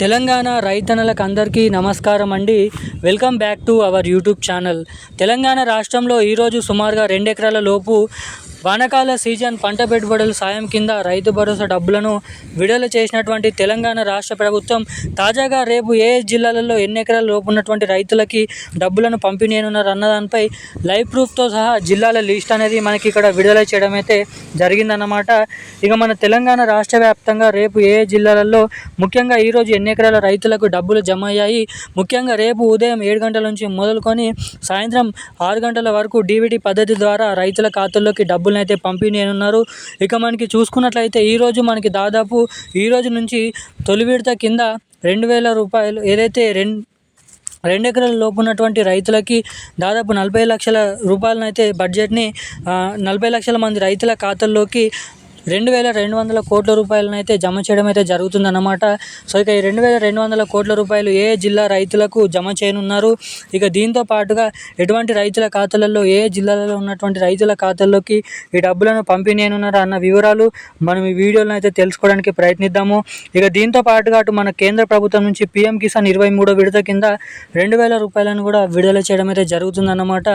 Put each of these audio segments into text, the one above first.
తెలంగాణ రైతన్నలకు అందరికీ నమస్కారం అండి. Welcome back to our YouTube channel. Telangana రాష్ట్రంలో ఈరోజు సుమారుగా 2 ఎకరాల లోపు వానాకాల సీజన్ పంట పెట్టుబడుల సాయం కింద రైతు భరోసా డబ్బులను విడుదల చేసినటువంటి తెలంగాణ రాష్ట్ర ప్రభుత్వం తాజాగా రేపు ఏ జిల్లాలలో ఎన్ని ఎకరాల లోపు ఉన్నటువంటి రైతులకి డబ్బులను పంపిణీ చేయనున్నారు అన్నదానిపై లైవ్ ప్రూఫ్తో సహా జిల్లాల లిస్ట్ అనేది మనకి ఇక్కడ విడుదల చేయడం అయితే జరిగిందన్నమాట. ఇక మన తెలంగాణ రాష్ట్ర వ్యాప్తంగా రేపు ఏ జిల్లాలలో ముఖ్యంగా ఈరోజు ఎన్ని ఎకరాల రైతులకు డబ్బులు జమ అయ్యాయి, ముఖ్యంగా రేపు ఉదయం 7 గంటల నుంచి మొదలుకొని సాయంత్రం 6 గంటల వరకు డీబీటీ పద్ధతి ద్వారా రైతుల ఖాతాల్లోకి డబ్బులను అయితే పంపిణీ చేయనున్నారు. ఇక మనకి చూసుకున్నట్లయితే ఈరోజు మనకి దాదాపు ఈరోజు నుంచి తొలి విడత కింద 2,000 రూపాయలు ఏదైతే 2 ఎకరాల లోపు ఉన్నటువంటి రైతులకి దాదాపు 40 లక్షల రూపాయలను అయితే బడ్జెట్ని 40 లక్షల మంది రైతుల ఖాతాల్లోకి 2,200 కోట్ల రూపాయలను అయితే జమ చేయడం అయితే జరుగుతుందన్నమాట. సో ఇక ఈ 2,200 కోట్ల రూపాయలు ఏ జిల్లా రైతులకు జమ చేయనున్నారు, ఇక దీంతో పాటుగా ఎటువంటి రైతుల ఖాతాలలో ఏ జిల్లాలలో ఉన్నటువంటి రైతుల ఖాతాల్లోకి ఈ డబ్బులను పంపిణీ చేయనున్నారు అన్న వివరాలు మనం ఈ వీడియోలో అయితే తెలుసుకోవడానికి ప్రయత్నిద్దాము. ఇక దీంతో పాటుగా అటు మన కేంద్ర ప్రభుత్వం నుంచి పీఎం కిసాన్ 23వ విడత కింద 2,000 రూపాయలను కూడా విడుదల చేయడం అయితే జరుగుతుందన్నమాట.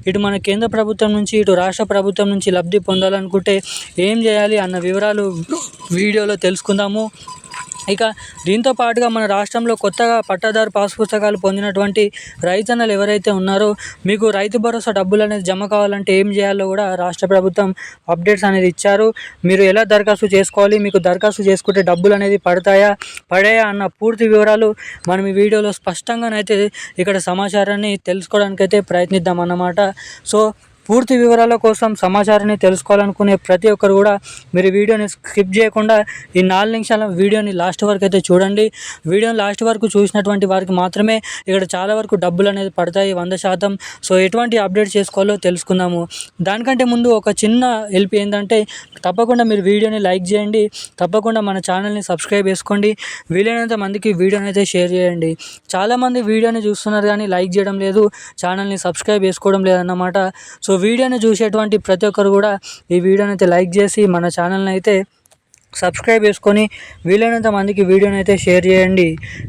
ఇటు మన కేంద్ర ప్రభుత్వం నుంచి ఇటు రాష్ట్ర ప్రభుత్వం నుంచి లబ్ధి పొందాలనుకుంటే ఏం చేయాలి అన్న వివరాలు వీడియోలో తెలుసుకుందాము. ఇక దీంతో పాటుగా మన రాష్ట్రంలో కొత్తగా పట్టాదారు పాస్ పుస్తకాలు పొందినటువంటి రైతన్నలు ఎవరైతే ఉన్నారో మీకు రైతు భరోసా డబ్బులు అనేది జమ కావాలంటే ఏం చేయాలో కూడా రాష్ట్ర ప్రభుత్వం అప్డేట్స్ అనేది ఇచ్చారు. మీరు ఎలా దరఖాస్తు చేసుకోవాలి, మీకు దరఖాస్తు చేసుకుంటే డబ్బులు అనేది పడతాయా అన్న పూర్తి వివరాలు మనం ఈ వీడియోలో స్పష్టంగానైతే ఇక్కడ సమాచారాన్ని తెలుసుకోవడానికైతే ప్రయత్నిద్దాం అన్నమాట. సో పూర్తి వివరాల కోసం సమాచారాన్ని తెలుసుకోవాలనుకునే ప్రతి ఒక్కరు కూడా మీరు వీడియోని స్కిప్ చేయకుండా ఈ 4 నిమిషాల వీడియోని లాస్ట్ వరకు అయితే చూడండి. వీడియోని లాస్ట్ వరకు చూసినటువంటి వారికి మాత్రమే ఇక్కడ చాలా వరకు డబ్బులు అనేది పడతాయి 100%. సో ఎటువంటి అప్డేట్ చేసుకోవాలో తెలుసుకుందాము. దానికంటే ముందు ఒక చిన్న హెల్ప్ ఏంటంటే తప్పకుండా మీరు వీడియోని లైక్ చేయండి, తప్పకుండా మన ఛానల్ని సబ్స్క్రైబ్ చేసుకోండి, వీలైనంత మందికి వీడియోని అయితే షేర్ చేయండి. చాలామంది వీడియోని చూస్తున్నారు కానీ లైక్ చేయడం లేదు, ఛానల్ని సబ్స్క్రైబ్ చేసుకోవడం లేదన్నమాట. సో వీడియోని చూసేటువంటి ప్రతి ఒక్కరు కూడా ఈ వీడియోని అయితే లైక్ చేసి మన ఛానల్ని అయితే సబ్స్క్రైబ్ చేసుకొని వీలైనంత మందికి వీడియోని అయితే షేర్ చేయండి.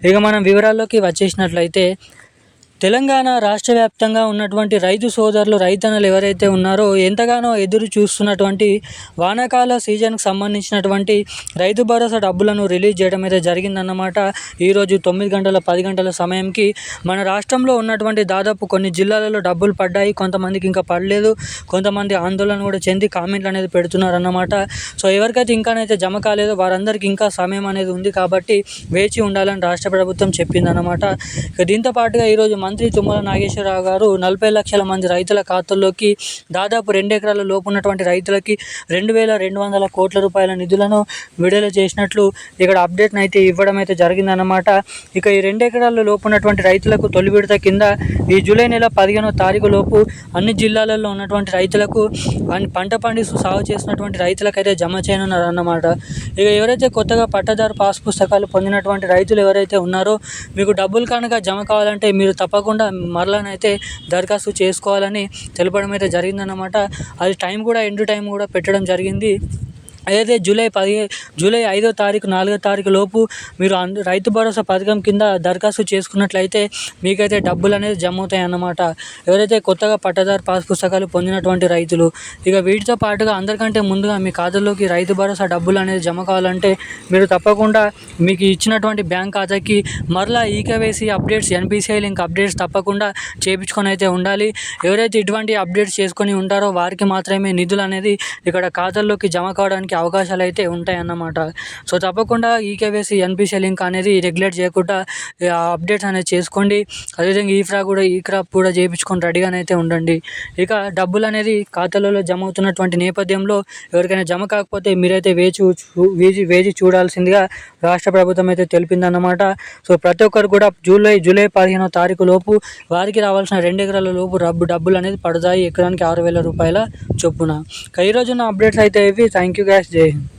ఇక మనం వివరాల్లోకి వచ్చేసినట్లయితే తెలంగాణ రాష్ట్ర వ్యాప్తంగా ఉన్నటువంటి రైతు సోదరులు రైతన్నలు ఎవరైతే ఉన్నారో ఎంతగానో ఎదురు చూస్తున్నటువంటి వానాకాల సీజన్కి సంబంధించినటువంటి రైతు భరోసా డబ్బులను రిలీజ్ చేయడం అయితే జరిగిందన్నమాట. ఈరోజు 9 గంటల 10 గంటల సమయంకి మన రాష్ట్రంలో ఉన్నటువంటి దాదాపు కొన్ని జిల్లాలలో డబ్బులు పడ్డాయి, కొంతమందికి ఇంకా పడలేదు, కొంతమంది ఆందోళన కూడా చెంది కామెంట్లు అనేది పెడుతున్నారు అన్నమాట. సో ఎవరికైతే ఇంకానైతే జమ కాలేదో వారందరికీ ఇంకా సమయం అనేది ఉంది కాబట్టి వేచి ఉండాలని రాష్ట్ర ప్రభుత్వం చెప్పిందన్నమాట. ఇక దీంతో పాటుగా ఈరోజు మంత్రి తుమ్మల నాగేశ్వరరావు గారు 40 లక్షల మంది రైతుల ఖాతాల్లోకి దాదాపు 2 ఎకరాల లోపు ఉన్నటువంటి రైతులకి 2,200 కోట్ల రూపాయల నిధులను విడుదల చేసినట్లు ఇక్కడ అప్డేట్ని అయితే ఇవ్వడం అయితే జరిగిందన్నమాట. ఇక ఈ 2 ఎకరాల లోపు ఉన్నటువంటి రైతులకు తొలి విడత కింద ఈ జూలై నెల 15వ తారీఖు లోపు అన్ని జిల్లాలలో ఉన్నటువంటి రైతులకు పంట పండిస్తూ సాగు చేసినటువంటి రైతులకైతే జమ చేయనున్నారు అన్నమాట. ఇక ఎవరైతే కొత్తగా పట్టాదారు పాస్ పుస్తకాలు పొందినటువంటి రైతులు ఎవరైతే ఉన్నారో మీకు డబ్బులు కనుక జమ కావాలంటే మీరు తప్పకుండా మరలానైతే దరఖాస్తు చేసుకోవాలని తెలపడం అయితే జరిగిందన్నమాట. అది ఎండ్ టైం కూడా పెట్టడం జరిగింది. అయితే జూలై 5వ తారీఖు 4వ తారీఖు లోపు మీరు రైతు భరోసా పథకం కింద దరఖాస్తు చేసుకున్నట్లయితే మీకైతే డబ్బులు అనేది జమ అవుతాయి అన్నమాట. ఎవరైతే కొత్తగా పట్టాదారు పాస్ పుస్తకాలు పొందినటువంటి రైతులు, ఇక వీటితో పాటుగా అందరికంటే ముందుగా మీ ఖాతాలోకి రైతు భరోసా డబ్బులు అనేది జమ కావాలంటే మీరు తప్పకుండా మీకు ఇచ్చినటువంటి బ్యాంక్ ఖాతాకి మరలా eKYC updates, NPCI link updates తప్పకుండా చేయించుకొని అయితే ఉండాలి. ఎవరైతే ఇటువంటి అప్డేట్స్ చేసుకొని ఉంటారో వారికి మాత్రమే నిధులు అనేది ఇక్కడ ఖాతాల్లోకి జమ కావడానికి అవకాశాలు అయితే ఉంటాయన్నమాట. సో తప్పకుండా ఈకేవైసీ ఎన్పిసిఐ లింక్ అనేది రెగ్యులేట్ చేయకుండా అప్డేట్స్ అనేది చేసుకోండి. అదేవిధంగా ఈ క్రాప్ కూడా చేయించుకొని రెడీగానైతే ఉండండి. ఇక డబ్బులు అనేది ఖాతాలలో జమ అవుతున్నటువంటి నేపథ్యంలో ఎవరికైనా జమ కాకపోతే మీరైతే వేచి చూడాల్సిందిగా రాష్ట్ర ప్రభుత్వం అయితే తెలిపిందన్నమాట. సో ప్రతి ఒక్కరు కూడా జూలై 15వ తారీఖు లోపు వారికి రావాల్సిన 2 ఎకరాల లోపు డబ్బులు అనేది పడతాయి, ఎకరానికి 6,000 రూపాయల చొప్పున. ఈరోజు నా అప్డేట్స్ అయితే ఇవి. థ్యాంక్ యూ గైస్, జై హింద్.